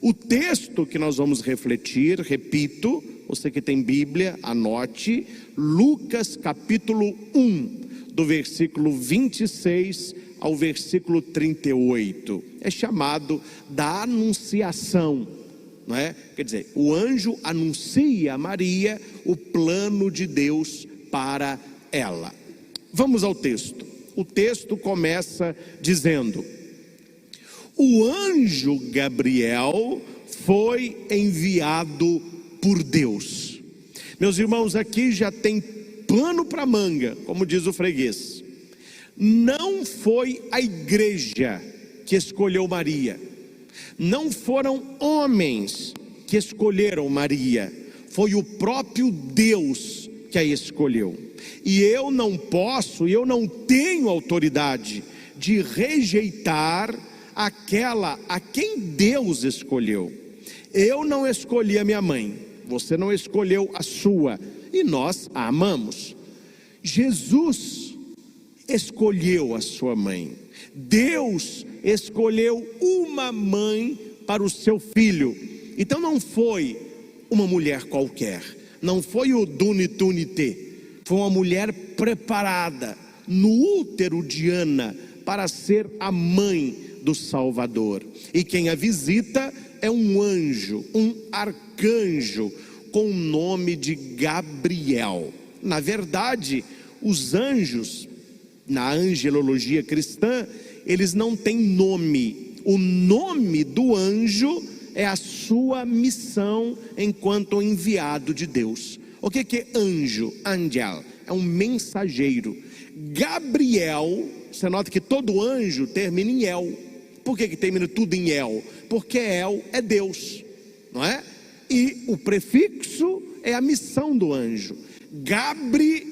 O texto que nós vamos refletir, repito, você que tem Bíblia, anote, Lucas capítulo 1, do versículo 26 ao versículo 38. É chamado da Anunciação, não é? Quer dizer, o anjo anuncia a Maria o plano de Deus para ela. Vamos ao texto. O texto começa dizendo: o anjo Gabriel foi enviado por Deus. Meus irmãos, aqui já tem pano para manga, como diz o freguês. Não foi a igreja que escolheu Maria, não foram homens que escolheram Maria, foi o próprio Deus que a escolheu. E eu não posso, eu não tenho autoridade de rejeitar aquela a quem Deus escolheu. Eu não escolhi a minha mãe, você não escolheu a sua, e nós a amamos. Jesus escolheu a sua mãe. Deus escolheu uma mãe para o seu filho. Então não foi uma mulher qualquer, não foi o Dunitunité, foi uma mulher preparada no útero de Ana para ser a mãe do Salvador. E quem a visita é um anjo, um arcanjo, com o nome de Gabriel. Na verdade, os anjos, na angelologia cristã, eles não têm nome. O nome do anjo é a sua missão enquanto enviado de Deus. O que é anjo? Angel, é um mensageiro. Gabriel, você nota que todo anjo termina em El. Por que termina tudo em El? Porque El é Deus, não é? E o prefixo é a missão do anjo. Gabriel,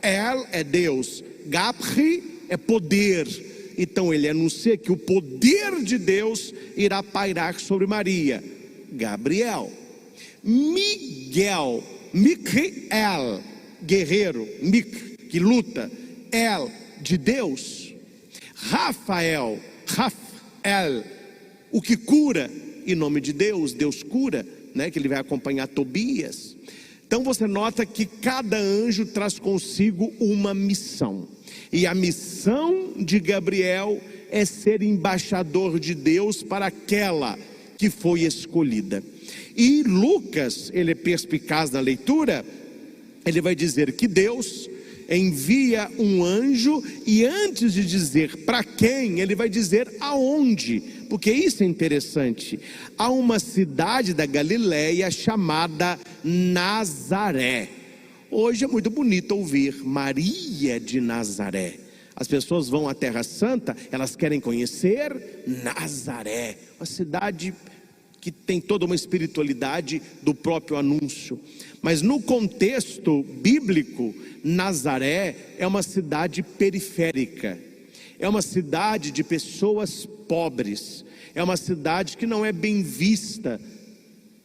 El é Deus, Gabri é poder. Então ele anuncia que o poder de Deus irá pairar sobre Maria. Gabriel. Miguel, Micael, guerreiro, que luta. El, de Deus. Rafael, o que cura, em nome de Deus, Deus cura, né? Que ele vai acompanhar Tobias. Então você nota que cada anjo traz consigo uma missão. E a missão de Gabriel é ser embaixador de Deus para aquela que foi escolhida. E Lucas, ele é perspicaz na leitura, ele vai dizer que Deus envia um anjo, e antes de dizer para quem, ele vai dizer aonde, porque isso é interessante. Há uma cidade da Galileia chamada Nazaré. Hoje é muito bonito ouvir Maria de Nazaré. As pessoas vão à Terra Santa, elas querem conhecer Nazaré, uma cidade que tem toda uma espiritualidade do próprio anúncio. Mas no contexto bíblico, Nazaré é uma cidade periférica, é uma cidade de pessoas pobres, é uma cidade que não é bem vista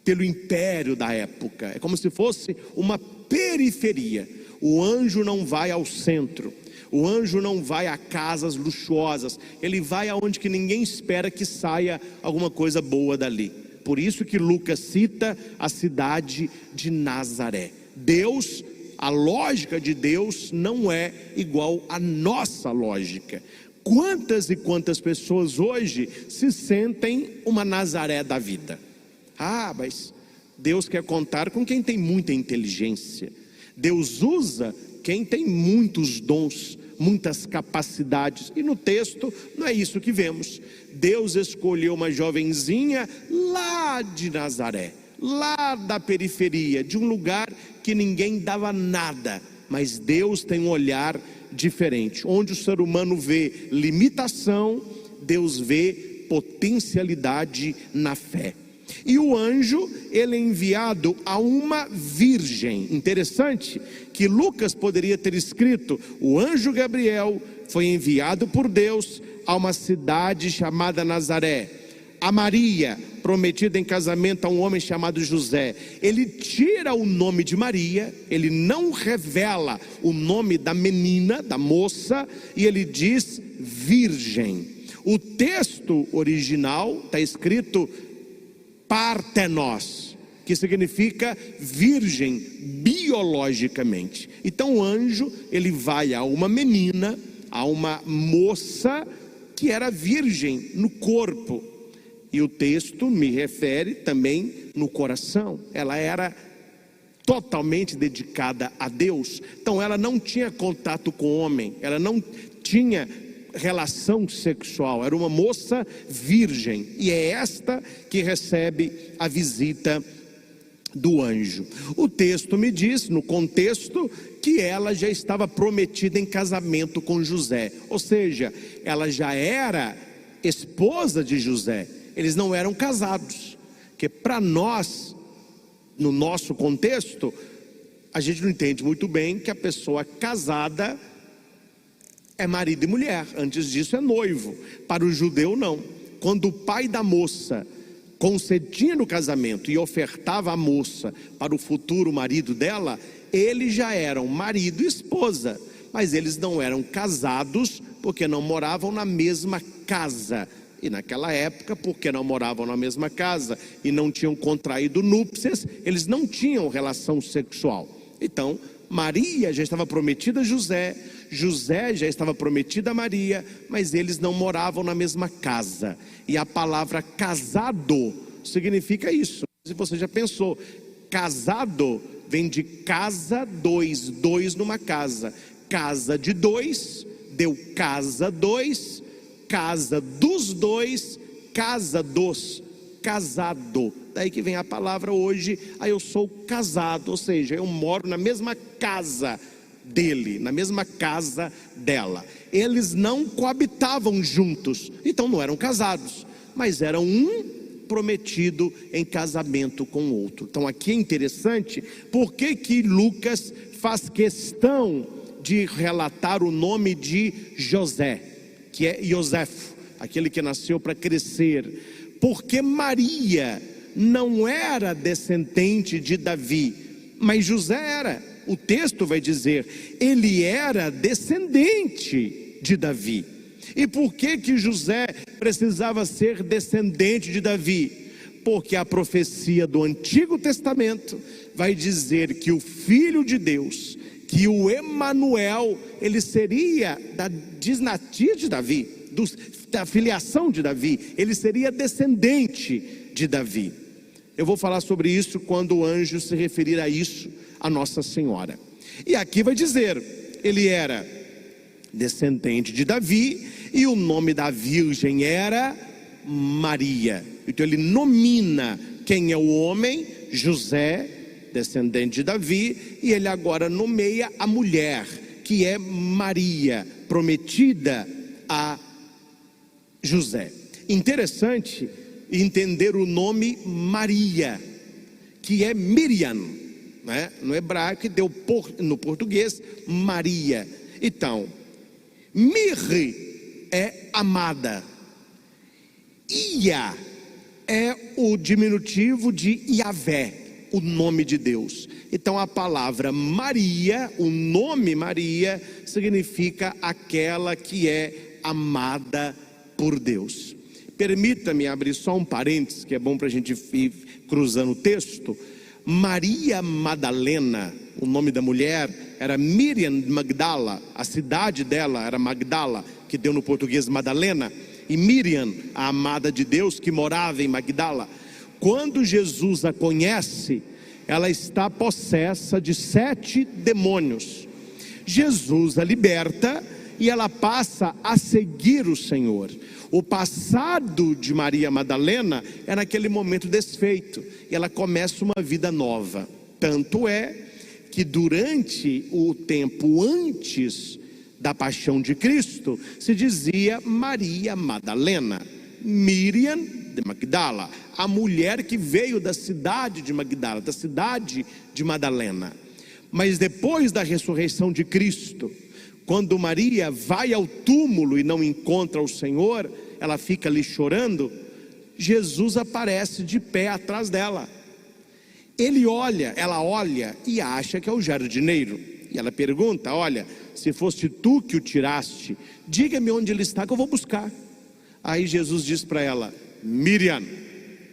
pelo império da época, é como se fosse uma periferia. O anjo não vai ao centro, o anjo não vai a casas luxuosas, ele vai aonde que ninguém espera que saia alguma coisa boa dali. Por isso que Lucas cita a cidade de Nazaré. Deus, a lógica de Deus não é igual à nossa lógica. Quantas e quantas pessoas hoje se sentem uma Nazaré da vida? Ah, mas Deus quer contar com quem tem muita inteligência. Deus usa quem tem muitos dons, muitas capacidades. E no texto não é isso que vemos. Deus escolheu uma jovenzinha lá de Nazaré, lá da periferia, de um lugar que ninguém dava nada. Mas Deus tem um olhar diferente. Onde o ser humano vê limitação, Deus vê potencialidade na fé. E o anjo, ele é enviado a uma virgem. Interessante que Lucas poderia ter escrito: o anjo Gabriel foi enviado por Deus a uma cidade chamada Nazaré, a Maria, prometida em casamento a um homem chamado José. Ele tira o nome de Maria, ele não revela o nome da menina, da moça, e ele diz virgem. O texto original está escrito partenos, que significa virgem biologicamente. Então o anjo, ele vai a uma menina, a uma moça que era virgem no corpo. E o texto me refere também no coração. Ela era totalmente dedicada a Deus. Então ela não tinha contato com o homem, ela não tinha relação sexual, era uma moça virgem. E é esta que recebe a visita do anjo. O texto me diz, no contexto, que ela já estava prometida em casamento com José. Ou seja, ela já era esposa de José. Eles não eram casados. Porque para nós, no nosso contexto, a gente não entende muito bem que a pessoa casada é marido e mulher. Antes disso é noivo. Para o judeu não. Quando o pai da moça concedia no casamento e ofertava a moça para o futuro marido dela, eles já eram marido e esposa, mas eles não eram casados porque não moravam na mesma casa. E naquela época, porque não moravam na mesma casa e não tinham contraído núpcias, eles não tinham relação sexual. Então Maria já estava prometida a José, José já estava prometido a Maria, mas eles não moravam na mesma casa. E a palavra casado significa isso. Se você já pensou, casado vem de casa dois, dois numa casa. Casa de dois, deu casa dois, casa dos dois, casa dos, casado. Daí que vem a palavra hoje, eu sou casado, ou seja, eu moro na mesma casa dele, na mesma casa dela. Eles não coabitavam juntos, então não eram casados, mas eram um prometido em casamento com o outro. Então aqui é interessante, porque que Lucas faz questão de relatar o nome de José, que é Iosefo, aquele que nasceu para crescer, porque Maria não era descendente de Davi, mas José era. O texto vai dizer, ele era descendente de Davi. E por que José precisava ser descendente de Davi? Porque a profecia do Antigo Testamento vai dizer que o Filho de Deus, que o Emanuel, ele seria da dinastia de Davi, da filiação de Davi, ele seria descendente de Davi. Eu vou falar sobre isso quando o anjo se referir a isso, a Nossa Senhora. E aqui vai dizer, ele era descendente de Davi, e o nome da virgem era Maria. Então ele nomina quem é o homem, José, descendente de Davi, e ele agora nomeia a mulher, que é Maria, prometida a José. Interessante entender o nome Maria, que é Miriam, né? No hebraico, e deu no português Maria. Então, Miri é amada, Ia é o diminutivo de Yahvé, o nome de Deus. Então a palavra Maria, o nome Maria, significa aquela que é amada por Deus. Permita-me abrir só um parênteses, que é bom para a gente ir cruzando o texto. Maria Madalena, o nome da mulher era Miriam Magdala, a cidade dela era Magdala, que deu no português Madalena, e Miriam, a amada de Deus, que morava em Magdala. Quando Jesus a conhece, ela está possessa de 7 demônios. Jesus a liberta e ela passa a seguir o Senhor. O passado de Maria Madalena é naquele momento desfeito, e ela começa uma vida nova. Tanto é que durante o tempo antes da paixão de Cristo, se dizia Maria Madalena, Miriam de Magdala, a mulher que veio da cidade de Magdala, da cidade de Madalena. Mas depois da ressurreição de Cristo, quando Maria vai ao túmulo e não encontra o Senhor, ela fica ali chorando, Jesus aparece de pé atrás dela. Ela olha e acha que é o jardineiro. E ela pergunta, olha, se foste tu que o tiraste, diga-me onde ele está que eu vou buscar. Aí Jesus diz para ela, Miriam.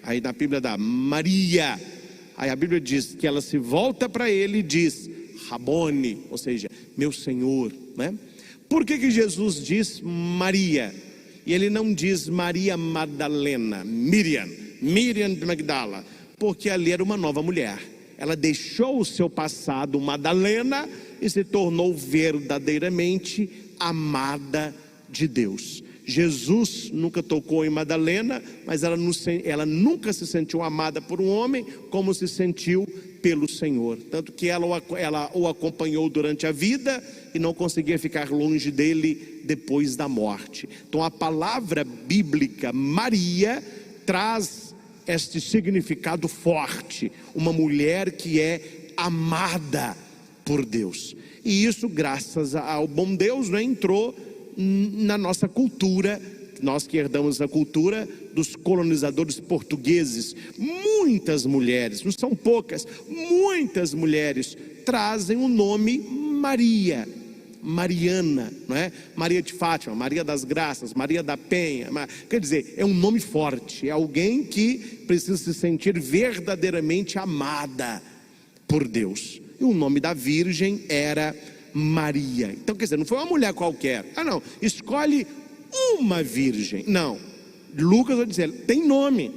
Aí na Bíblia dá Maria. Aí a Bíblia diz que ela se volta para ele e diz Rabone, ou seja, meu Senhor, né? Por que Jesus diz Maria? E ele não diz Maria Madalena, Miriam de Magdala, porque ali era uma nova mulher. Ela deixou o seu passado Madalena e se tornou verdadeiramente amada de Deus. Jesus nunca tocou em Madalena, mas ela nunca se sentiu amada por um homem como se sentiu pelo Senhor. Tanto que ela o acompanhou durante a vida e não conseguia ficar longe dele depois da morte. Então a palavra bíblica Maria traz este significado forte, uma mulher que é amada por Deus. E isso, graças ao bom Deus, né, entrou na nossa cultura, nós que herdamos a cultura dos colonizadores portugueses. Muitas mulheres, não são poucas, muitas mulheres trazem o nome Maria, Mariana, não é? Maria de Fátima, Maria das Graças, Maria da Penha. Quer dizer, é um nome forte, é alguém que precisa se sentir verdadeiramente amada por Deus. E o nome da virgem era Maria. Então, quer dizer, não foi uma mulher qualquer. Não, escolhe uma virgem. Não, Lucas vai dizer, tem nome,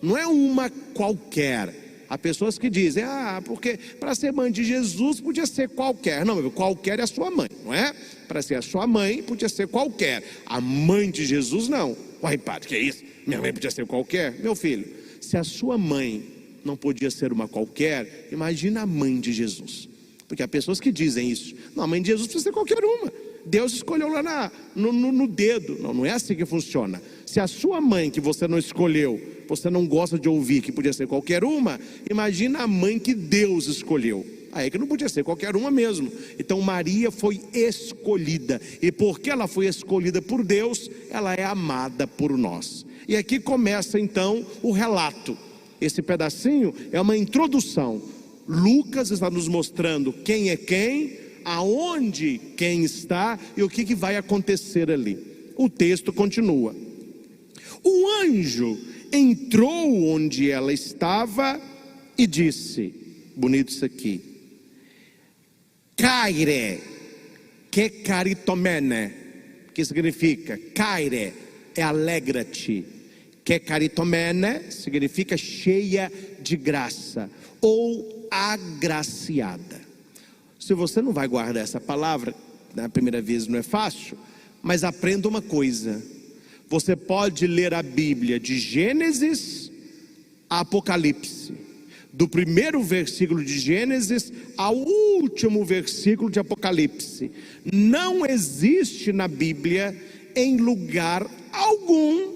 não é uma qualquer. Há pessoas que dizem, porque para ser mãe de Jesus podia ser qualquer. Não, qualquer é a sua mãe, não é? Para ser a sua mãe podia ser qualquer. A mãe de Jesus não. Uai, padre, que é isso? Minha mãe podia ser qualquer? Meu filho, se a sua mãe não podia ser uma qualquer, imagina a mãe de Jesus. Porque há pessoas que dizem isso. Não, a mãe de Jesus precisa ser qualquer uma. Deus escolheu lá no dedo. Não é assim que funciona. Se a sua mãe que você não escolheu, você não gosta de ouvir que podia ser qualquer uma, imagina a mãe que Deus escolheu. Aí que não podia ser qualquer uma mesmo. Então Maria foi escolhida. E porque ela foi escolhida por Deus, ela é amada por nós. E aqui começa então o relato. Esse pedacinho é uma introdução. Lucas está nos mostrando quem é quem, aonde quem está e o que vai acontecer ali. O texto continua. O anjo entrou onde ela estava e disse, bonito isso aqui, Kaire, que caritomene, que significa, Kaire é alegra-te, que caritomene significa cheia de graça, ou agraciada. Se você não vai guardar essa palavra, na primeira vez não é fácil, mas aprenda uma coisa, você pode ler a Bíblia de Gênesis a Apocalipse, do primeiro versículo de Gênesis ao último versículo de Apocalipse. Não existe na Bíblia, em lugar algum,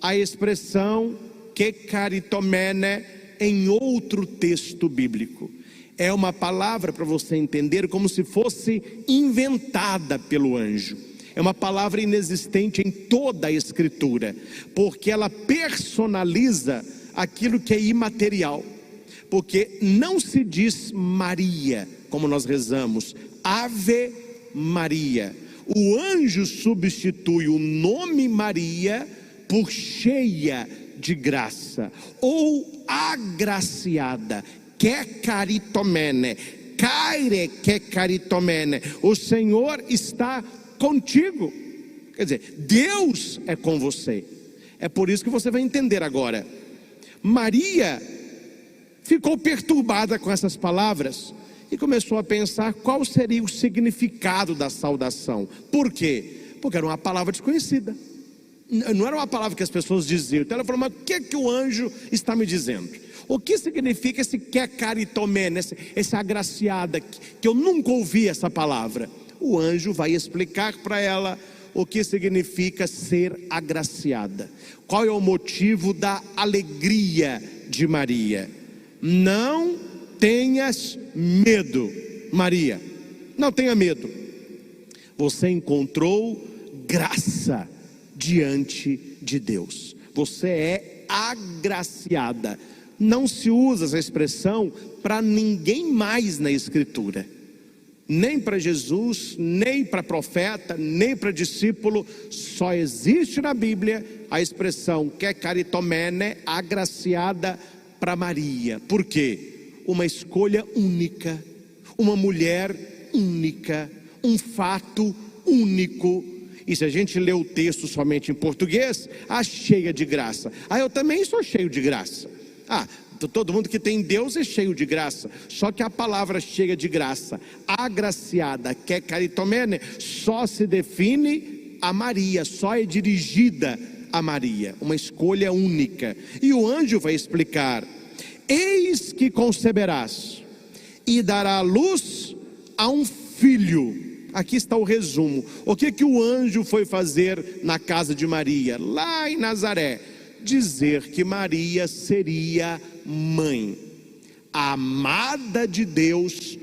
a expressão que caritomene em outro texto bíblico. É uma palavra, para você entender, como se fosse inventada pelo anjo. É uma palavra inexistente em toda a Escritura, porque ela personaliza aquilo que é imaterial. Porque não se diz Maria, como nós rezamos, Ave Maria. O anjo substitui o nome Maria por cheia de graça, ou agraciada, que caritomene, caire que caritomene. O Senhor está contigo. Quer dizer, Deus é com você. É por isso que você vai entender agora. Maria ficou perturbada com essas palavras e começou a pensar qual seria o significado da saudação. Por quê? Porque era uma palavra desconhecida. Não era uma palavra que as pessoas diziam. Então ela falou, mas o que é que o anjo está me dizendo? O que significa esse que caritomene, essa agraciada, que eu nunca ouvi essa palavra? O anjo vai explicar para ela o que significa ser agraciada. Qual é o motivo da alegria de Maria? Não tenhas medo, Maria. Não tenha medo. Você encontrou graça diante de Deus. Você é agraciada. Não se usa essa expressão para ninguém mais na Escritura. Nem para Jesus, nem para profeta, nem para discípulo. Só existe na Bíblia a expressão kekaritomene, agraciada para Maria. Por quê? Uma escolha única, uma mulher única, um fato único. E se a gente lê o texto somente em português, cheia de graça. Eu também sou cheio de graça. Todo mundo que tem Deus é cheio de graça. Só que a palavra cheia de graça, agraciada, kekaritomene, só se define a Maria, só é dirigida a Maria, uma escolha única. E o anjo vai explicar: eis que conceberás e dará à luz a um filho. Aqui está o resumo. O que o anjo foi fazer na casa de Maria, lá em Nazaré? Dizer que Maria seria mãe, a amada de Deus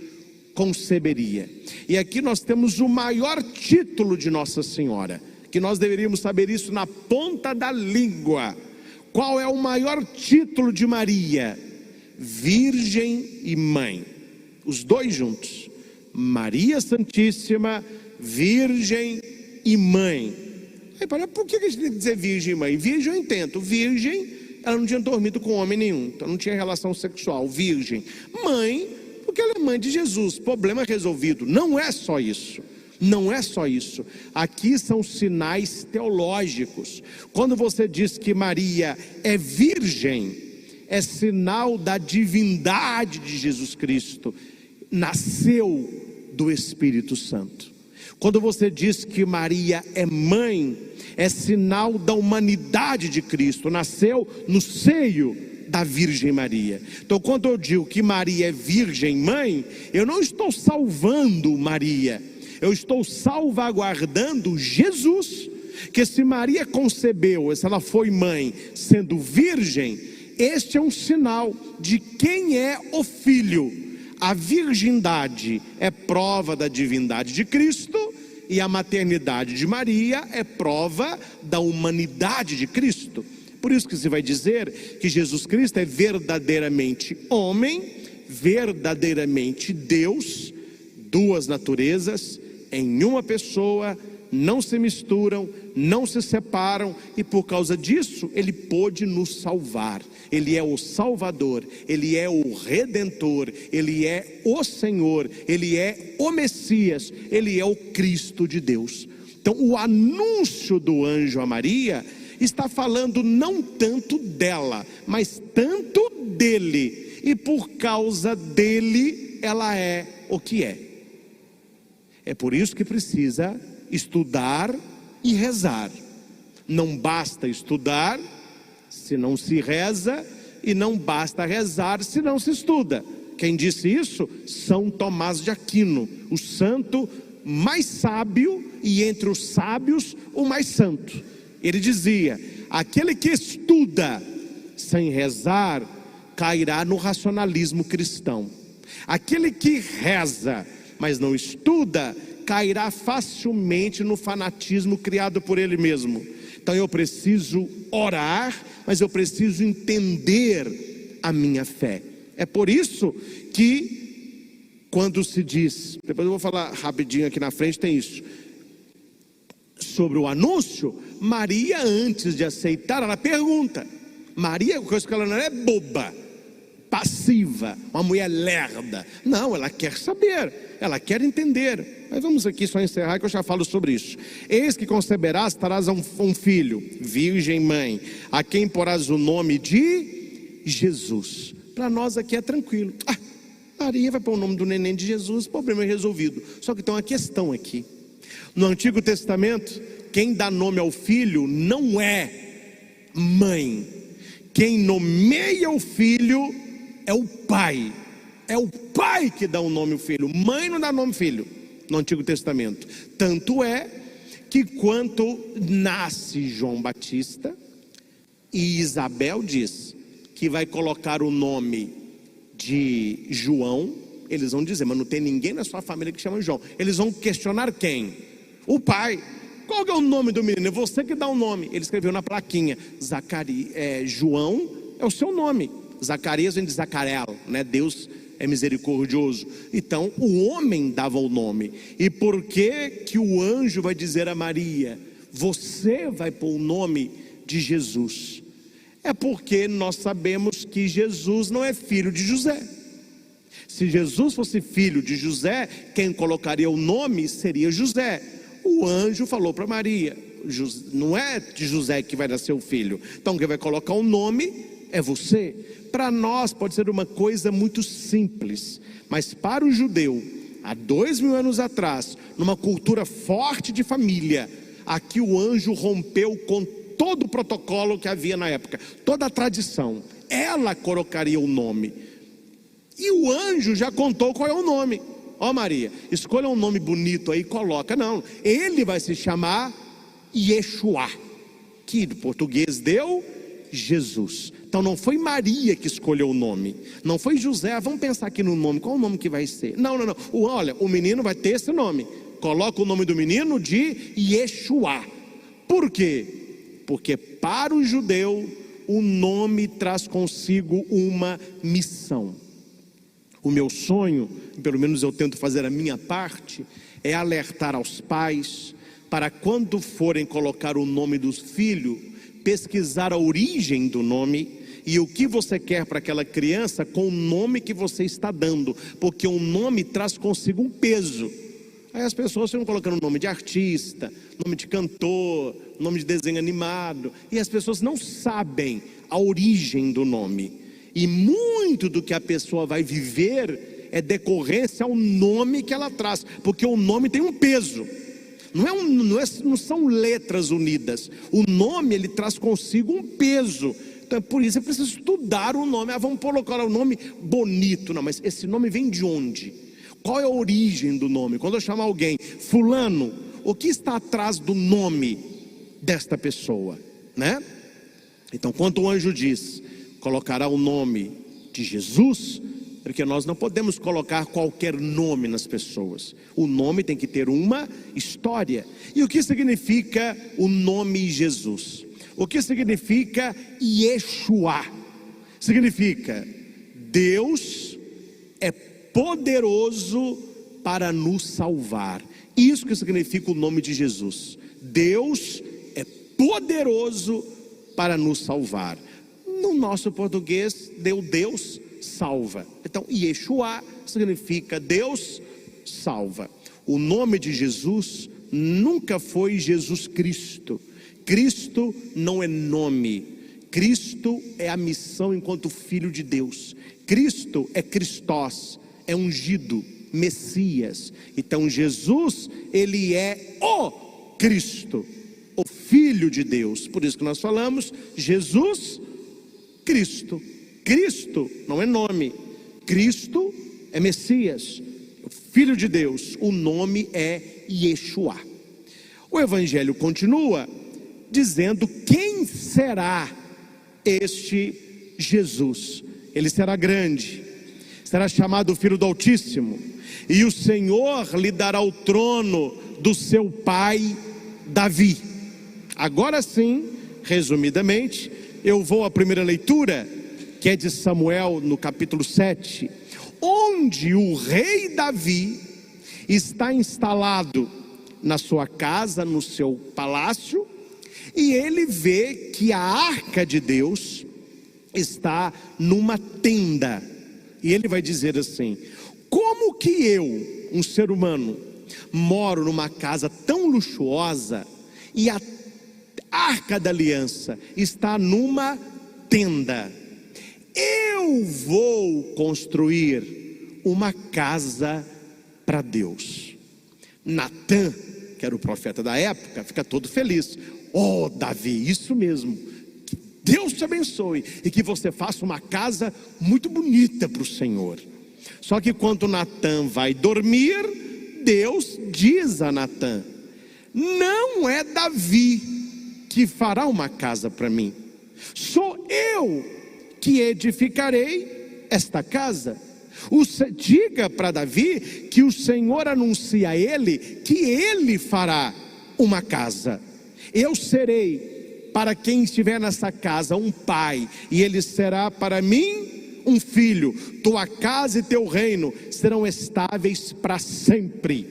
conceberia. E aqui nós temos o maior título de Nossa Senhora, que nós deveríamos saber isso na ponta da língua. Qual é o maior título de Maria? Virgem e mãe, os dois juntos. Maria Santíssima, Virgem e Mãe. Por que a gente tem que dizer Virgem e Mãe? Virgem eu entendo. Virgem, ela não tinha dormido com homem nenhum, então não tinha relação sexual. Virgem. Mãe, porque ela é mãe de Jesus. Problema resolvido. Não é só isso. Não é só isso. Aqui são sinais teológicos. Quando você diz que Maria é virgem, é sinal da divindade de Jesus Cristo. Nasceu do Espírito Santo. Quando você diz que Maria é mãe, é sinal da humanidade de Cristo. Nasceu no seio da Virgem Maria. Então, quando eu digo que Maria é virgem mãe, eu não estou salvando Maria, eu estou salvaguardando Jesus. Que se Maria concebeu, se ela foi mãe, sendo virgem, este é um sinal de quem é o filho. A virgindade é prova da divindade de Cristo, e a maternidade de Maria é prova da humanidade de Cristo. Por isso que se vai dizer que Jesus Cristo é verdadeiramente homem, verdadeiramente Deus, duas naturezas em uma pessoa, não se misturam, não se separam, e por causa disso ele pôde nos salvar. Ele é o Salvador, Ele é o Redentor, Ele é o Senhor, Ele é o Messias, Ele é o Cristo de Deus. Então o anúncio do anjo a Maria está falando não tanto dela, mas tanto dele, e por causa dele ela é o que é. É por isso que precisa estudar e rezar. Não basta estudar se não se reza, e não basta rezar se não se estuda. Quem disse isso? São Tomás de Aquino, o santo mais sábio, e entre os sábios o mais santo. Ele dizia: aquele que estuda sem rezar cairá no racionalismo cristão. Aquele que reza, mas não estuda, cairá facilmente no fanatismo criado por ele mesmo. Então eu preciso orar, mas eu preciso entender a minha fé. É por isso que quando se diz, depois eu vou falar rapidinho aqui na frente, tem isso, sobre o anúncio, Maria, antes de aceitar, ela pergunta. Maria, coisa que ela não é boba, passiva, uma mulher lerda. Não, ela quer saber, ela quer entender. Mas vamos aqui só encerrar, que eu já falo sobre isso. Eis que conceberás, terás um filho, virgem mãe, a quem porás o nome de Jesus. Para nós aqui é tranquilo. Maria vai pôr o nome do neném de Jesus, problema é resolvido. Só que tem uma questão aqui. No Antigo Testamento, quem dá nome ao filho não é mãe. Quem nomeia o filho é o pai. É o pai que dá o nome ao filho. Mãe não dá nome ao filho no Antigo Testamento. Tanto é que quando nasce João Batista, e Isabel diz que vai colocar o nome de João, eles vão dizer: mas não tem ninguém na sua família que chama João. Eles vão questionar quem? O pai. Qual que é o nome do menino? É você que dá o nome. Ele escreveu na plaquinha: João é o seu nome. Zacarias vem de Zacariel, né? Deus é misericordioso. Então o homem dava o nome. E por que que o anjo vai dizer a Maria: você vai pôr o nome de Jesus? É porque nós sabemos que Jesus não é filho de José. Se Jesus fosse filho de José, quem colocaria o nome seria José. O anjo falou para Maria: não é de José que vai nascer o filho, então quem vai colocar o nome é você. Para nós pode ser uma coisa muito simples, mas para o judeu, há 2000 anos atrás, numa cultura forte de família, aqui o anjo rompeu com todo o protocolo que havia na época, toda a tradição. Ela colocaria o nome, e o anjo já contou qual é o nome. Ó Maria, escolha um nome bonito aí, coloca. Não, ele vai se chamar Yeshua, que do português deu Jesus. Então não foi Maria que escolheu o nome, não foi José. Vamos pensar aqui no nome, qual o nome que vai ser? Não. Olha, o menino vai ter esse nome, coloca o nome do menino de Yeshua. Por quê? Porque para o judeu o nome traz consigo uma missão. O meu sonho, pelo menos eu tento fazer a minha parte, é alertar aos pais para quando forem colocar o nome do filho, pesquisar a origem do nome e o que você quer para aquela criança com o nome que você está dando, porque o nome traz consigo um peso. Aí as pessoas ficam colocando nome de artista, nome de cantor, nome de desenho animado, e as pessoas não sabem a origem do nome. E muito do que a pessoa vai viver é decorrência ao nome que ela traz, porque o nome tem um peso. Não são letras unidas. O nome, ele traz consigo um peso. Então por isso é preciso estudar o nome. Vamos colocar o nome bonito. Não, mas esse nome vem de onde? Qual é a origem do nome? Quando eu chamar alguém fulano, o que está atrás do nome desta pessoa, né? Então quando o anjo diz, colocará o nome de Jesus, porque nós não podemos colocar qualquer nome nas pessoas. O nome tem que ter uma história. E o que significa o nome Jesus? O que significa Yeshua? Significa Deus é poderoso para nos salvar. Isso que significa o nome de Jesus. Deus é poderoso para nos salvar. No nosso português, Deus salva. Então, Yeshua significa Deus salva. O nome de Jesus nunca foi Jesus Cristo. Cristo não é nome. Cristo é a missão enquanto Filho de Deus. Cristo é Christos, é ungido, Messias. Então Jesus, ele é o Cristo, o Filho de Deus. Por isso que nós falamos Jesus Cristo. Cristo não é nome, Cristo é Messias, o Filho de Deus. O nome é Yeshua. O Evangelho continua dizendo quem será este Jesus. Ele será grande, será chamado Filho do Altíssimo, e o Senhor lhe dará o trono do seu pai Davi. Agora sim, resumidamente, eu vou à primeira leitura, que é de Samuel no capítulo 7, onde o rei Davi está instalado na sua casa, no seu palácio, e ele vê que a arca de Deus está numa tenda, e ele vai dizer assim: como que eu, um ser humano, moro numa casa tão luxuosa e a arca da aliança está numa tenda? Eu vou construir uma casa para Deus. Natã, que era o profeta da época, fica todo feliz. Oh Davi, isso mesmo, que Deus te abençoe e que você faça uma casa muito bonita para o Senhor. Só que quando Natã vai dormir, Deus diz a Natã: não é Davi que fará uma casa para mim, sou eu que edificarei esta casa. Diga para Davi que o Senhor anuncia a ele que ele fará uma casa. Eu serei para quem estiver nessa casa um pai, e ele será para mim um filho. Tua casa e teu reino serão estáveis para sempre.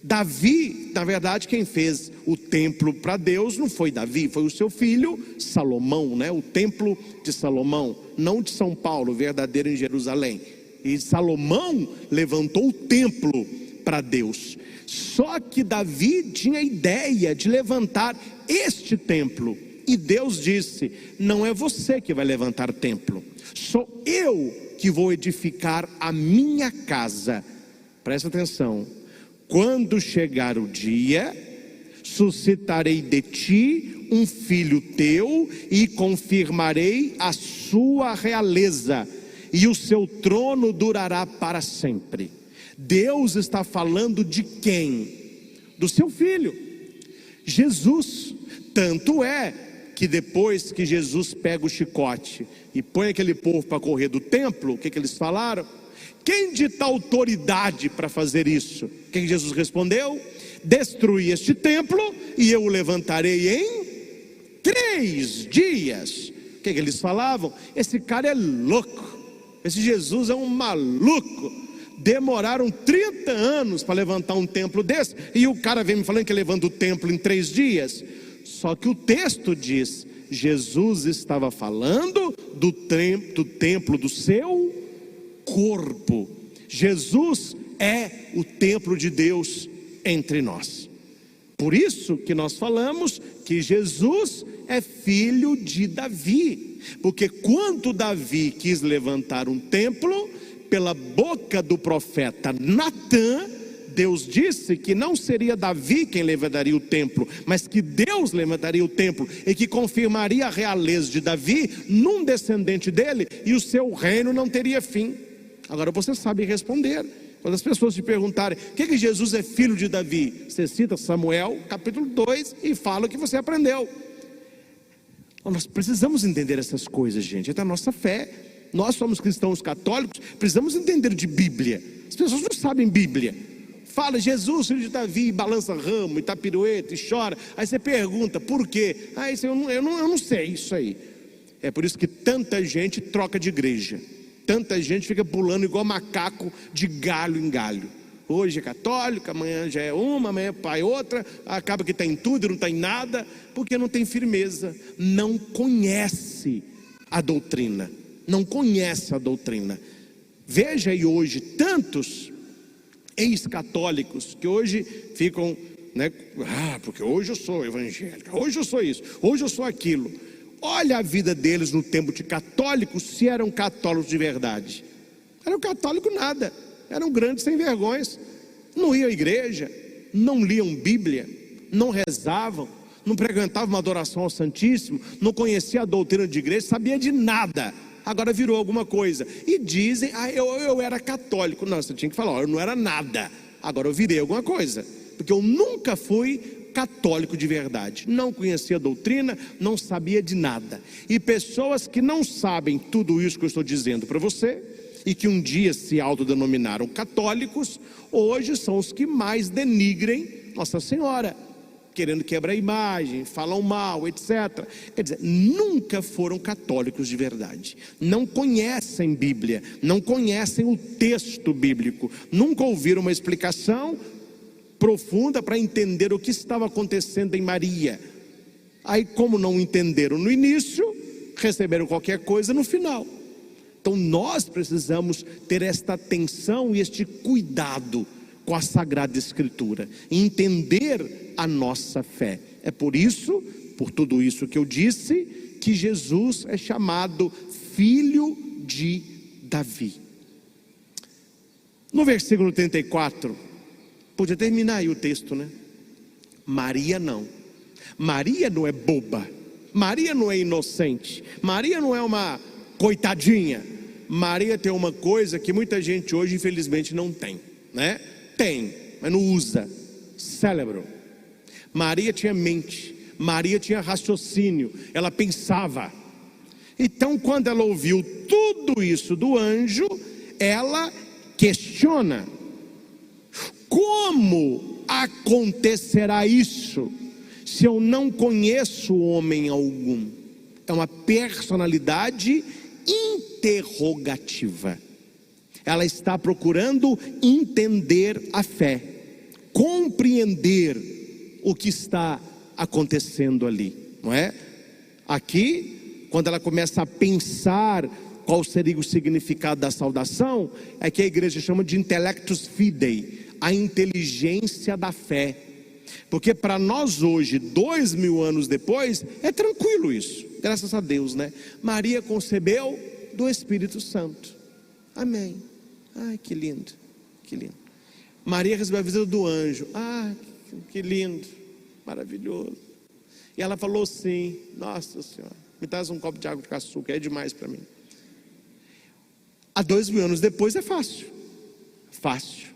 Davi, na verdade, quem fez o templo para Deus não foi Davi, foi o seu filho Salomão, né? O templo de Salomão, não de São Paulo, verdadeiro em Jerusalém. E Salomão levantou o templo para Deus. Só que Davi tinha a ideia de levantar este templo. E Deus disse: não é você que vai levantar templo, sou eu que vou edificar a minha casa. Presta atenção. Quando chegar o dia, suscitarei de ti um filho teu e confirmarei a sua realeza, e o seu trono durará para sempre. Deus está falando de quem? Do seu filho, Jesus. Tanto é que depois que Jesus pega o chicote e põe aquele povo para correr do templo, o que eles falaram? Quem dita autoridade para fazer isso? O que Jesus respondeu? Destruí este templo e eu o levantarei em 3 dias. O que eles falavam? Esse cara é louco, esse Jesus é um maluco. Demoraram 30 anos para levantar um templo desse, e o cara vem me falando que levanta o templo em 3 dias. Só que o texto diz: Jesus estava falando do templo do seu corpo. Jesus é o templo de Deus entre nós. Por isso que nós falamos que Jesus é filho de Davi, porque quando Davi quis levantar um templo, pela boca do profeta Natã, Deus disse que não seria Davi quem levantaria o templo, mas que Deus levantaria o templo e que confirmaria a realeza de Davi num descendente dele, e o seu reino não teria fim. Agora você sabe responder. Quando as pessoas te perguntarem o que Jesus é filho de Davi, você cita Samuel capítulo 2 e fala o que você aprendeu. Nós precisamos entender essas coisas, gente, é da nossa fé. Nós somos cristãos católicos, precisamos entender de Bíblia. As pessoas não sabem Bíblia. Fala Jesus, filho de Davi, balança ramo, e tá pirueta, e chora. Aí você pergunta, por quê? Isso eu não sei isso aí. É por isso que tanta gente troca de igreja. Tanta gente fica pulando igual macaco de galho em galho. Hoje é católico, amanhã já é uma, amanhã é pai outra. Acaba que está em tudo e não está em nada, porque não tem firmeza. Não conhece a doutrina. Não conhece a doutrina. Veja aí hoje tantos ex-católicos que hoje ficam, né? Porque hoje eu sou evangélica, hoje eu sou isso, hoje eu sou aquilo. Olha a vida deles no tempo de católicos, se eram católicos de verdade. Eram católicos nada, eram grandes sem vergonhas. Não iam à igreja, não liam Bíblia, não rezavam, não frequentavam uma adoração ao Santíssimo, não conhecia a doutrina de igreja, sabia de nada. Agora virou alguma coisa e dizem: eu era católico. Não, você tinha que falar: eu não era nada, agora eu virei alguma coisa, porque eu nunca fui católico de verdade, não conhecia a doutrina, não sabia de nada. E pessoas que não sabem tudo isso que eu estou dizendo para você, e que um dia se autodenominaram católicos, hoje são os que mais denigrem Nossa Senhora, querendo quebrar a imagem, falam mal, etc. Quer dizer, nunca foram católicos de verdade, não conhecem Bíblia, não conhecem o texto bíblico, nunca ouviram uma explicação profunda para entender o que estava acontecendo em Maria. Aí, como não entenderam no início, receberam qualquer coisa no final. Então nós precisamos ter esta atenção e este cuidado com a Sagrada Escritura, entender a nossa fé. É por isso, por tudo isso que eu disse, que Jesus é chamado filho de Davi. No versículo 34, podia terminar aí o texto, né? Maria não. Maria não é boba. Maria não é inocente. Maria não é uma coitadinha. Maria tem uma coisa que muita gente hoje infelizmente não tem, né? Tem, mas não usa: cérebro. Maria tinha mente, Maria tinha raciocínio, ela pensava. Então quando ela ouviu tudo isso do anjo, ela questiona: como acontecerá isso, se eu não conheço homem algum? É uma personalidade interrogativa. Ela está procurando entender a fé. compreender o que está acontecendo ali, não é? Aqui, quando ela começa a pensar qual seria o significado da saudação, é que a igreja chama de intellectus fidei, a inteligência da fé. Porque para nós hoje, 2000 anos depois, é tranquilo isso, graças a Deus, né? Maria concebeu do Espírito Santo, amém. Ai, que lindo, que lindo. Maria recebeu a visita do anjo, que lindo, maravilhoso. E ela falou assim: nossa senhora, me traz um copo de água com açúcar, é demais para mim. Há 2000 anos depois é fácil, fácil.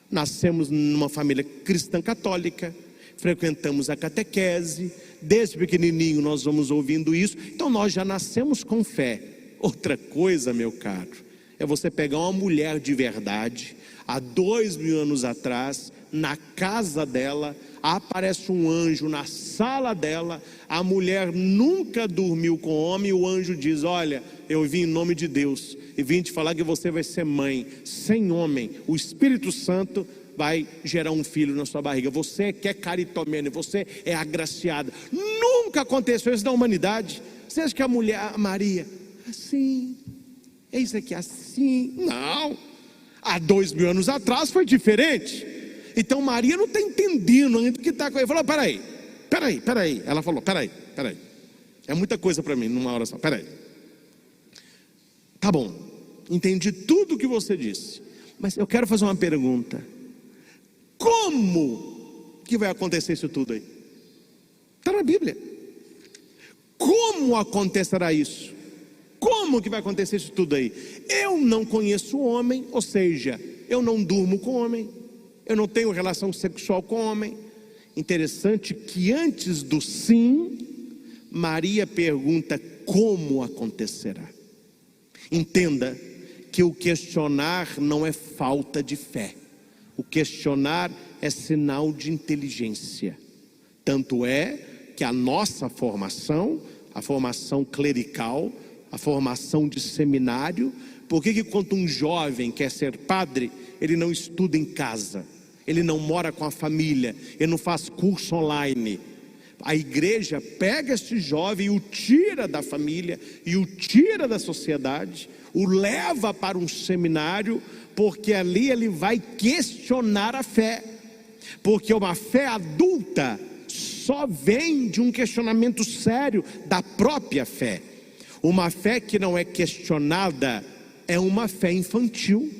Nascemos numa família cristã católica, frequentamos a catequese, desde pequenininho nós vamos ouvindo isso, então nós já nascemos com fé. Outra coisa, meu caro, é você pegar uma mulher de verdade, há 2000 anos atrás, na casa dela, aparece um anjo na sala dela, a mulher nunca dormiu com homem, e o anjo diz: olha, eu vim em nome de Deus, e vim te falar que você vai ser mãe, sem homem, o Espírito Santo vai gerar um filho na sua barriga, você que é caritomene, você é agraciada. Nunca aconteceu isso na humanidade. Você acha que a mulher, a Maria, assim, é isso aqui, assim? Não, há 2000 anos atrás foi diferente. Então Maria não está entendendo ainda o que está com ele. Falou: peraí. Ela falou: peraí. É muita coisa para mim numa oração. Peraí. Tá bom, entendi tudo o que você disse, mas eu quero fazer uma pergunta: como que vai acontecer isso tudo aí? Está na Bíblia. Como acontecerá isso? Como que vai acontecer isso tudo aí? Eu não conheço homem, ou seja, eu não durmo com homem, eu não tenho relação sexual com homem. Interessante que antes do sim, Maria pergunta: como acontecerá? Entenda que o questionar não é falta de fé, o questionar é sinal de inteligência. Tanto é que a nossa formação, a formação clerical, a formação de seminário, por que quando um jovem quer ser padre, ele não estuda em casa, ele não mora com a família, ele não faz curso online? A igreja pega este jovem e o tira da família, e o tira da sociedade, o leva para um seminário, porque ali ele vai questionar a fé, porque uma fé adulta só vem de um questionamento sério da própria fé. Uma fé que não é questionada é uma fé infantil.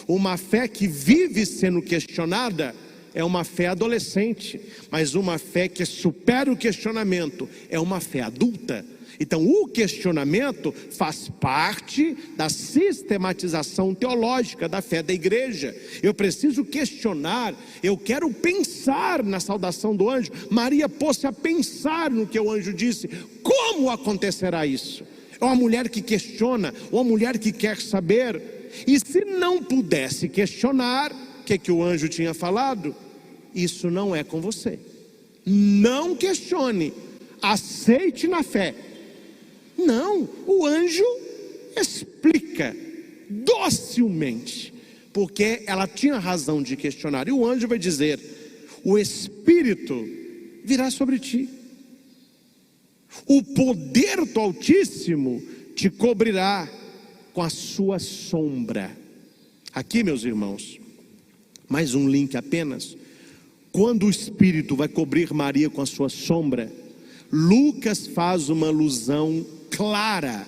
Uma fé que vive sendo questionada é uma fé adolescente, mas uma fé que supera o questionamento é uma fé adulta. Então o questionamento faz parte da sistematização teológica da fé da igreja. Eu preciso questionar, eu quero pensar na saudação do anjo. Maria pôs-se a pensar no que o anjo disse. Como acontecerá isso? É uma mulher que questiona, uma mulher que quer saber. E se não pudesse questionar, o que o anjo tinha falado? Isso não é com você. Não questione, aceite na fé. Não, o anjo explica docilmente, porque ela tinha razão de questionar. E o anjo vai dizer: o Espírito virá sobre ti, o poder do Altíssimo te cobrirá com a sua sombra. Aqui, meus irmãos, mais um link apenas. Quando o Espírito vai cobrir Maria com a sua sombra, Lucas faz uma alusão clara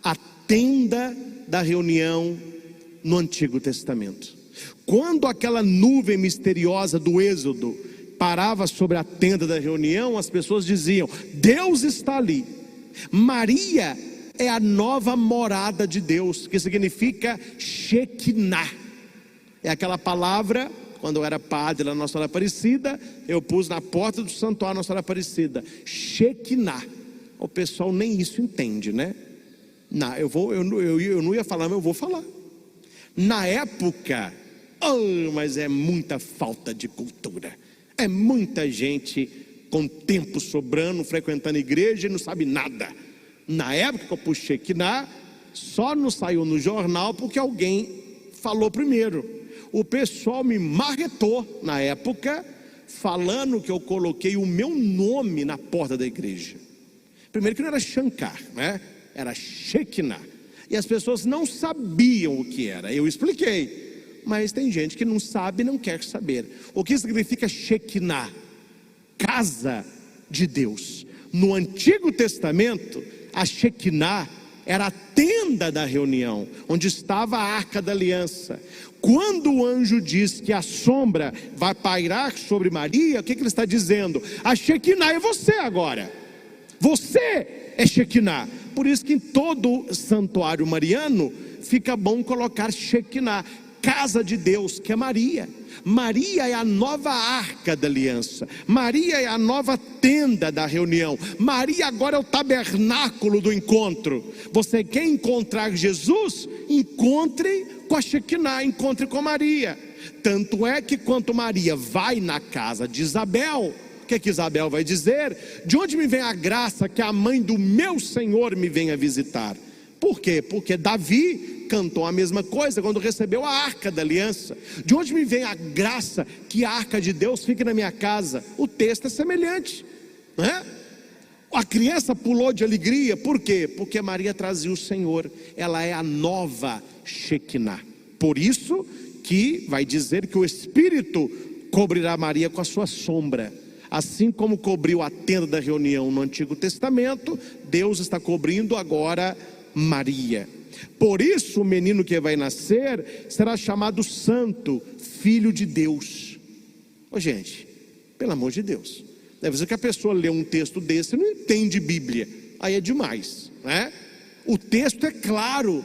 à tenda da reunião no Antigo Testamento. Quando aquela nuvem misteriosa do Êxodo parava sobre a tenda da reunião, as pessoas diziam: Deus está ali. Maria é a nova morada de Deus, que significa Shekinah. É aquela palavra, quando eu era padre lá na Nossa Senhora Aparecida, eu pus na porta do santuário Nossa Senhora Aparecida, Shekinah. O pessoal nem isso entende, né? Não, eu não ia falar, mas eu vou falar. Na época, mas é muita falta de cultura. É muita gente com tempo sobrando, frequentando a igreja e não sabe nada. Na época que eu puxei Shekinah, só não saiu no jornal porque alguém falou primeiro. o pessoal me marretou na época, falando que eu coloquei o meu nome na porta da igreja. Primeiro que não era Shankar, né? Era Shekinah. E as pessoas não sabiam o que era. Eu expliquei, mas tem gente que não sabe e não quer saber. O que significa Shekinah? Casa de Deus. No Antigo Testamento, a Shekinah era a tenda da reunião, onde estava a Arca da Aliança. Quando o anjo diz que a sombra vai pairar sobre Maria, o que ele está dizendo? A Shekinah é você agora. Você é Shekinah. Por isso que em todo santuário mariano fica bom colocar Shekinah, casa de Deus, que é Maria. Maria é a nova arca da aliança. Maria é a nova tenda da reunião. Maria agora é o tabernáculo do encontro. Você quer encontrar Jesus? Encontre com a Shekinah, encontre com Maria. Tanto é que quando Maria vai na casa de Isabel, o que Isabel vai dizer? De onde me vem a graça que a mãe do meu Senhor me venha visitar? Por quê? Porque Davi cantou a mesma coisa quando recebeu a arca da aliança. De onde me vem a graça que a arca de Deus fique na minha casa? O texto é semelhante, não é? A criança pulou de alegria. Por quê? Porque Maria trazia o Senhor. Ela é a nova Shekinah. Por isso que vai dizer que o Espírito cobrirá Maria com a sua sombra. Assim como cobriu a tenda da reunião no Antigo Testamento, Deus está cobrindo agora Maria. Por isso o menino que vai nascer será chamado Santo, Filho de Deus. Ô gente, pelo amor de Deus, deve ser que a pessoa lê um texto desse e não entende Bíblia. Aí é demais, né? O texto é claro.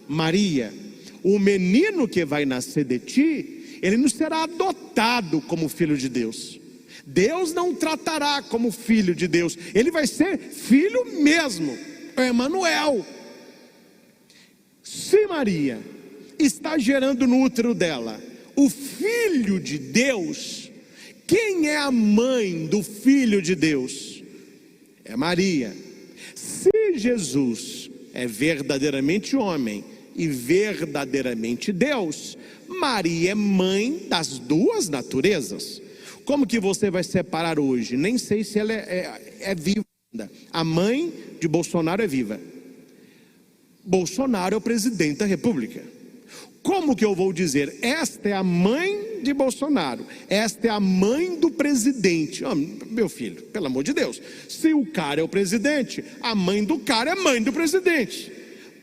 Maria, o menino que vai nascer de ti, ele não será adotado como filho de Deus. Deus não tratará como filho de Deus. Ele vai ser filho mesmo, Emanuel. Se Maria está gerando no útero dela o Filho de Deus, quem é a mãe do Filho de Deus? É Maria. Se Jesus é verdadeiramente homem e verdadeiramente Deus, Maria é mãe das duas naturezas. Como que você vai separar hoje? Nem sei se ela é viva ainda. A mãe de Bolsonaro é viva. Bolsonaro é o presidente da República. Como que eu vou dizer? Esta é a mãe de Bolsonaro. Esta é a mãe do presidente. Oh, meu filho, pelo amor de Deus. Se o cara é o presidente, a mãe do cara é mãe do presidente.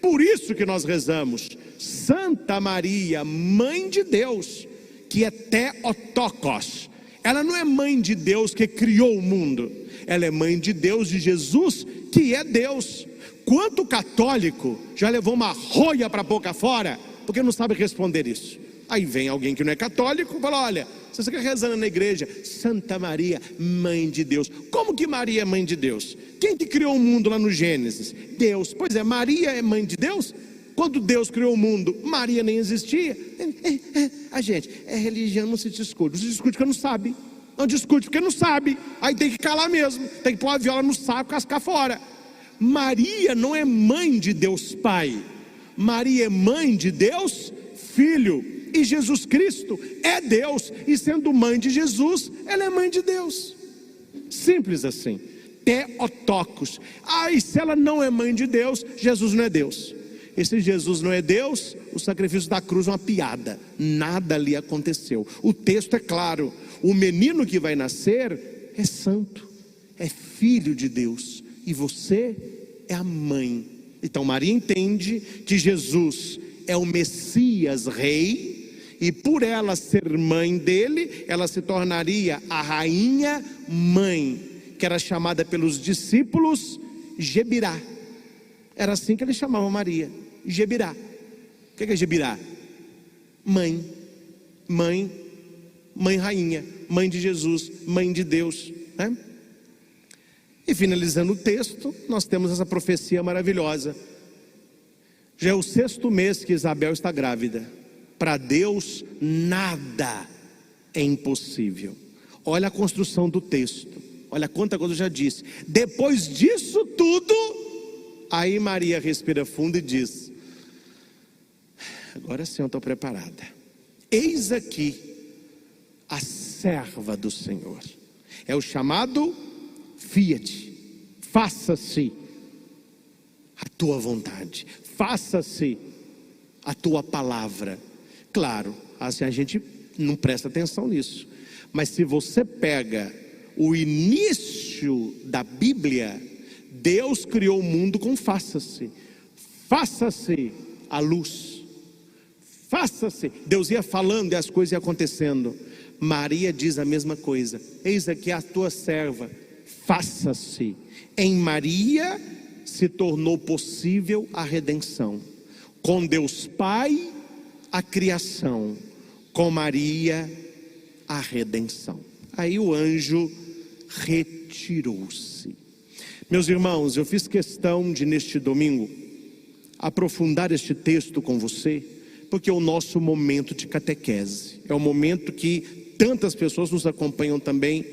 Por isso que nós rezamos: Santa Maria, mãe de Deus, que é Theotokos. Ela não é mãe de Deus que criou o mundo. Ela é mãe de Deus, de Jesus, que é Deus. Quanto católico já levou uma rolha para a boca fora, porque não sabe responder isso? Aí vem alguém que não é católico e fala: olha, você fica rezando na igreja, Santa Maria, mãe de Deus. Como que Maria é mãe de Deus? Quem que criou o mundo lá no Gênesis? Deus. Pois é, Maria é mãe de Deus? Quando Deus criou o mundo, Maria nem existia. A gente, religião não se discute. Não se discute porque não sabe. Não discute porque não sabe. Aí tem que calar mesmo. Tem que pôr a viola no saco e cascar fora. Maria não é mãe de Deus Pai. Maria é mãe de Deus Filho. E Jesus Cristo é Deus. E sendo mãe de Jesus, ela é mãe de Deus. Simples assim. Theotokos. E se ela não é mãe de Deus, Jesus não é Deus. E se Jesus não é Deus, o sacrifício da cruz é uma piada. Nada ali aconteceu. O texto é claro. O menino que vai nascer é santo, é filho de Deus. E você é a mãe. Então Maria entende que Jesus é o Messias rei, e por ela ser mãe dele, ela se tornaria a rainha mãe, que era chamada pelos discípulos Gebirá. Era assim que eles chamavam Maria, Gebirá. O que é Gebirá? Mãe, mãe, mãe rainha, mãe de Jesus, mãe de Deus, né? E finalizando o texto, nós temos essa profecia maravilhosa. Já é o 6º mês que Isabel está grávida. Para Deus nada é impossível. Olha a construção do texto. Olha quanta coisa eu já disse. Depois disso tudo, aí Maria respira fundo e diz: agora sim eu estou preparada. eis aqui a serva do Senhor. É o chamado fiat, faça-se a tua vontade, faça-se a tua palavra. Claro, assim a gente não presta atenção nisso, mas se você pega o início da Bíblia, Deus criou o mundo com faça-se, faça-se a luz, faça-se. Deus ia falando e as coisas iam acontecendo. Maria diz a mesma coisa: eis aqui a tua serva, faça-se. Em Maria se tornou possível a redenção. Com Deus Pai, a criação. Com Maria, a redenção. Aí o anjo retirou-se. Meus irmãos, eu fiz questão de neste domingo aprofundar este texto com você, porque é o nosso momento de catequese. É o momento que tantas pessoas nos acompanham também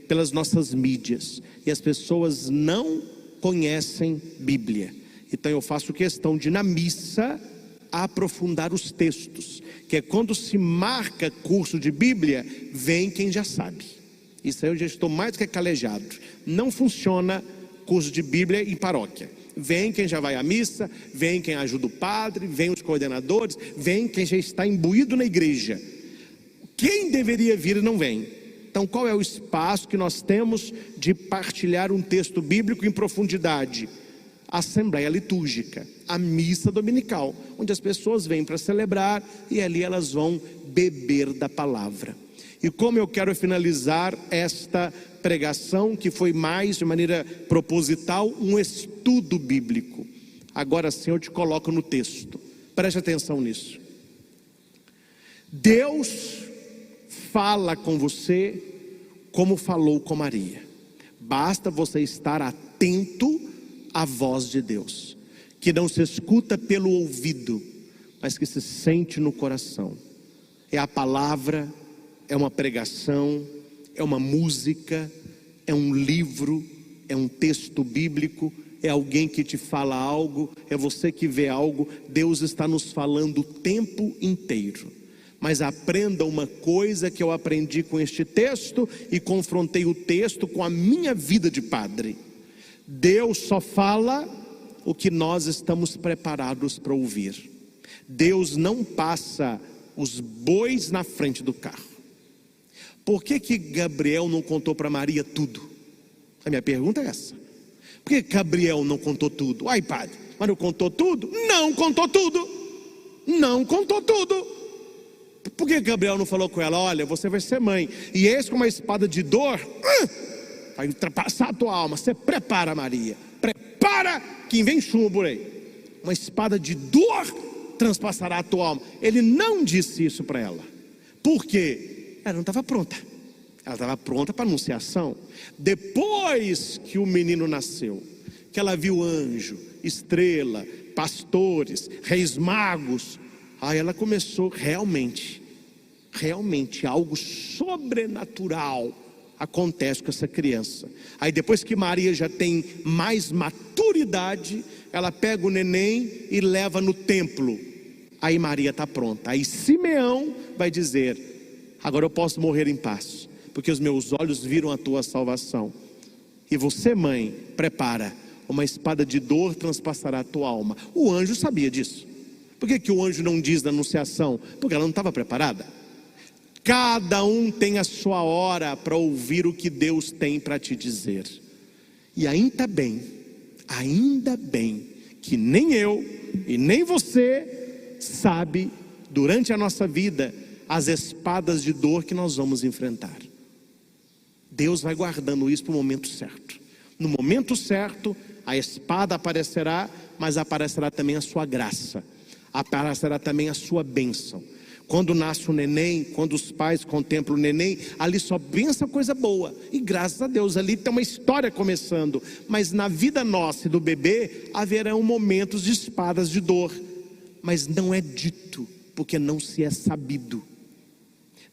pelas nossas mídias, e as pessoas não conhecem Bíblia. Então eu faço questão de, na missa, aprofundar os textos, que é quando se marca curso de Bíblia, vem quem já sabe. Isso aí eu já estou mais do que calejado. Não funciona curso de Bíblia em paróquia. Vem quem já vai à missa, vem quem ajuda o padre, vem os coordenadores, vem quem já está imbuído na igreja. Quem deveria vir não vem. Então qual é o espaço que nós temos de partilhar um texto bíblico em profundidade? A assembleia litúrgica, a missa dominical, onde as pessoas vêm para celebrar e ali elas vão beber da palavra. E como eu quero finalizar esta pregação, que foi mais de maneira proposital um estudo bíblico, agora sim eu te coloco no texto, preste atenção nisso. Deus fala com você como falou com Maria. Basta você estar atento à voz de Deus, que não se escuta pelo ouvido, mas que se sente no coração. É a palavra, é uma pregação, é uma música, é um livro, é um texto bíblico, é alguém que te fala algo, é você que vê algo. Deus está nos falando o tempo inteiro. Mas aprenda uma coisa que eu aprendi com este texto e confrontei o texto com a minha vida de padre: Deus só fala o que nós estamos preparados para ouvir. Deus não passa os bois na frente do carro. Por que Gabriel não contou para Maria tudo? A minha pergunta é essa. Por que Gabriel não contou tudo? Ai, padre, mas não contou tudo? Não contou tudo. Não contou tudo. Por que Gabriel não falou com ela: olha, você vai ser mãe, e esse com uma espada de dor vai ultrapassar a tua alma. Você prepara, Maria, prepara que vem chumbo por aí. Uma espada de dor transpassará a tua alma. Ele não disse isso para ela. Por quê? Ela não estava pronta. Ela estava pronta para a anunciação. Depois que o menino nasceu, que ela viu anjo, estrela, pastores, reis magos, aí ela começou realmente algo sobrenatural acontece com essa criança. Aí depois que Maria já tem mais maturidade, ela pega o neném e leva no templo. Aí Maria está pronta. Aí Simeão vai dizer: agora eu posso morrer em paz, porque os meus olhos viram a tua salvação. E você, mãe, prepara, uma espada de dor transpassará a tua alma. O anjo sabia disso. Por que o anjo não diz na anunciação? Porque ela não estava preparada. Cada um tem a sua hora para ouvir o que Deus tem para te dizer. E ainda bem que nem eu e nem você sabe durante a nossa vida as espadas de dor que nós vamos enfrentar. Deus vai guardando isso para o momento certo. No momento certo a espada aparecerá, mas aparecerá também a sua graça, aparecerá também a sua bênção. Quando nasce o neném, quando os pais contemplam o neném, ali só pensa coisa boa. E graças a Deus, ali tem uma história começando. Mas na vida nossa e do bebê, haverão momentos de espadas de dor. Mas não é dito, porque não se é sabido.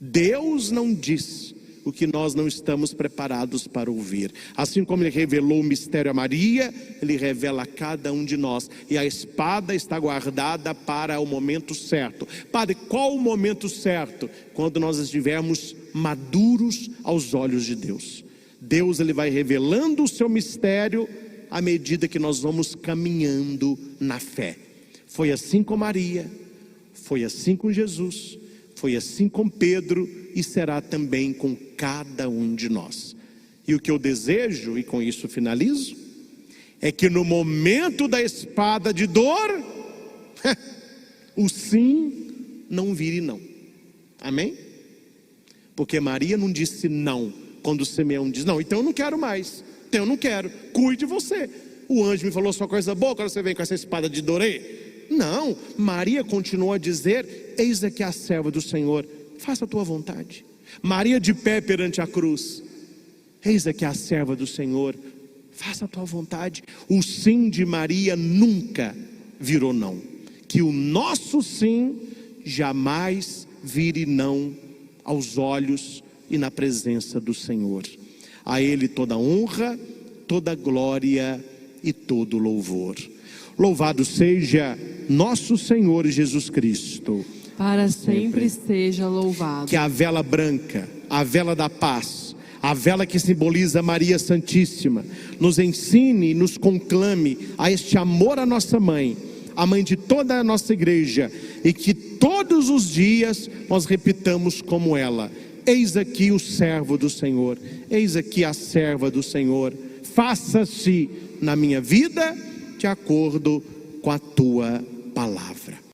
Deus não diz o que nós não estamos preparados para ouvir. Assim como Ele revelou o mistério a Maria, Ele revela a cada um de nós. E a espada está guardada para o momento certo. Padre, qual o momento certo? Quando nós estivermos maduros aos olhos de Deus. Deus, Ele vai revelando o seu mistério à medida que nós vamos caminhando na fé. Foi assim com Maria, foi assim com Jesus, foi assim com Pedro e será também com cada um de nós. E o que eu desejo, e com isso finalizo, é que no momento da espada de dor, o sim não vire não. Amém? Porque Maria não disse não quando Simeão diz, não, então eu não quero mais, então eu não quero, cuide você. O anjo me falou só coisa boa, agora você vem com essa espada de dor aí. Não, Maria continuou a dizer, eis aqui a serva do Senhor, faça a tua vontade. Maria de pé perante a cruz, eis aqui a serva do Senhor, faça a tua vontade. O sim de Maria nunca virou não. Que o nosso sim jamais vire não aos olhos e na presença do Senhor. A Ele toda honra, toda glória e todo louvor. Louvado seja nosso Senhor Jesus Cristo. Para sempre seja louvado. Que a vela branca, a vela da paz, a vela que simboliza Maria Santíssima, nos ensine e nos conclame a este amor à nossa mãe, a mãe de toda a nossa igreja, e que todos os dias nós repitamos como ela: eis aqui o servo do Senhor, eis aqui a serva do Senhor, faça-se na minha vida de acordo com a tua palavra.